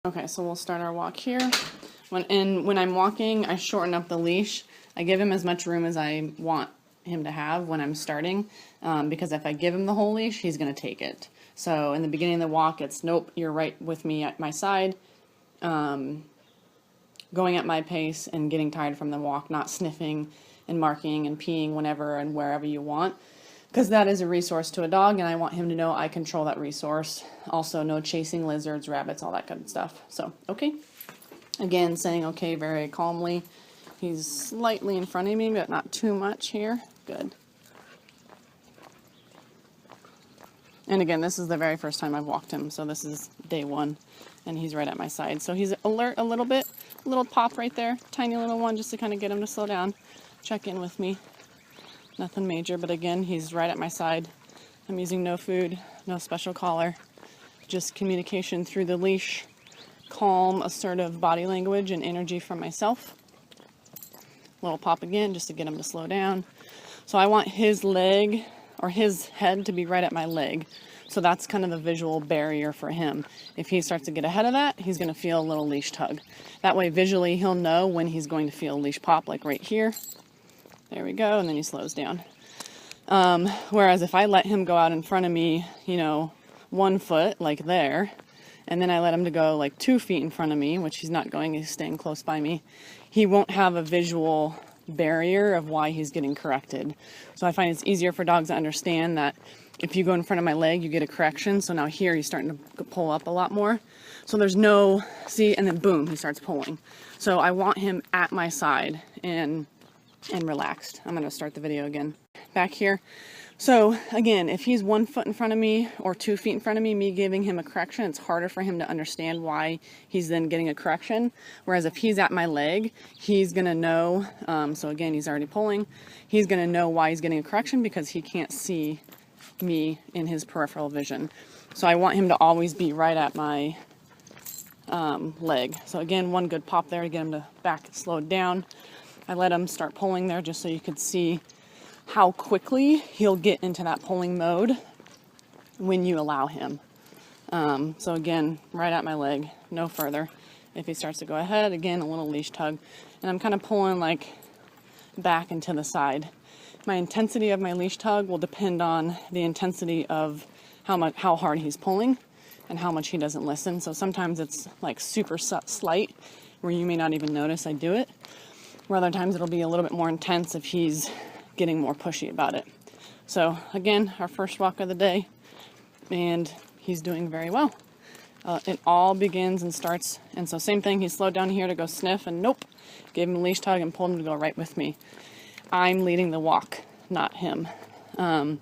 Okay, so we'll start our walk here. When I'm walking, I shorten up the leash. I give him as much room as I want him to have when I'm starting, because if I give him the whole leash, he's going to take it. So in the beginning of the walk, it's nope, you're right with me at my side, going at my pace and getting tired from the walk, not sniffing and marking and peeing whenever and wherever you want. Because that is a resource to a dog, and I want him to know I control that resource. Also, no chasing lizards, rabbits, all that good stuff. So, okay. Again, saying okay very calmly. He's slightly in front of me, but not too much here. Good. And again, this is the very first time I've walked him, so this is day one, and he's right at my side. So he's alert a little bit, a little pop right there, tiny little one, just to kind of get him to slow down, check in with me. Nothing major, but again, he's right at my side. I'm using no food, no special collar, just communication through the leash, calm, assertive body language and energy from myself. Little pop again, just to get him to slow down. So I want his leg or his head to be right at my leg. So that's kind of the visual barrier for him. If he starts to get ahead of that, he's going to feel a little leash tug. That way, visually, he'll know when he's going to feel a leash pop, like right here. There we go, and then he slows down. Whereas if I let him go out in front of me, 1 foot, like there, and then I let him to go like 2 feet in front of me, which he's not going, he's staying close by me, he won't have a visual barrier of why he's getting corrected. So I find it's easier for dogs to understand that if you go in front of my leg, you get a correction. So now here he's starting to pull up a lot more. So there's no, see, and then boom, he starts pulling. So I want him at my side and relaxed. I'm going to start the video again. Back here. So again, if he's 1 foot in front of me or 2 feet in front of me giving him a correction, it's harder for him to understand why he's then getting a correction. Whereas if he's at my leg, he's going to know, so again, he's already pulling, he's going to know why he's getting a correction because he can't see me in his peripheral vision. So I want him to always be right at my leg. So again, 1 good pop there to get him to back slowed down. I let him start pulling there just so you could see how quickly he'll get into that pulling mode when you allow him. So again, right at my leg, no further. If he starts to go ahead, again, a little leash tug. And I'm kind of pulling like back and to the side. My intensity of my leash tug will depend on the intensity of how hard he's pulling and how much he doesn't listen. So sometimes it's like super slight where you may not even notice I do it. Where other times it'll be a little bit more intense if he's getting more pushy about it. So again, our first walk of the day, and he's doing very well. It all begins and starts, and so same thing, he slowed down here to go sniff, and nope, gave him a leash tug and pulled him to go right with me. I'm leading the walk, not him. But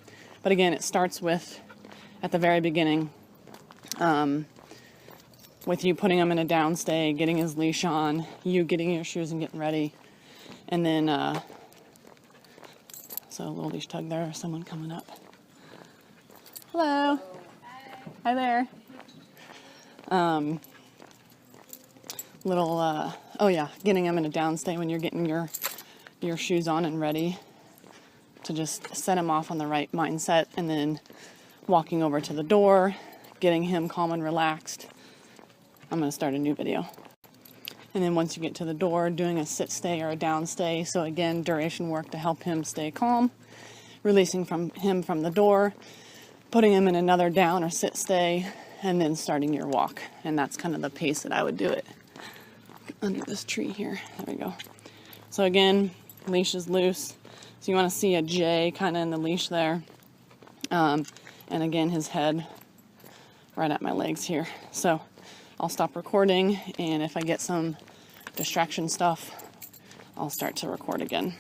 again, it starts with, at the very beginning, with you putting him in a downstay, getting his leash on, you getting your shoes and getting ready, and then, so a little leash tug there, someone coming up. Hello. Hi there. Getting him in a downstay when you're getting your shoes on and ready to just set him off on the right mindset, and then walking over to the door, getting him calm and relaxed. I'm going to start a new video. And then once you get to the door, doing a sit stay or a down stay. So again, duration work to help him stay calm, releasing him from the door, putting him in another down or sit stay, and then starting your walk. And that's kind of the pace that I would do it. Under this tree here. There we go. So again, leash is loose. So you want to see a J kind of in the leash there. And again, his head right at my legs here. So I'll stop recording, and if I get some distraction stuff, I'll start to record again.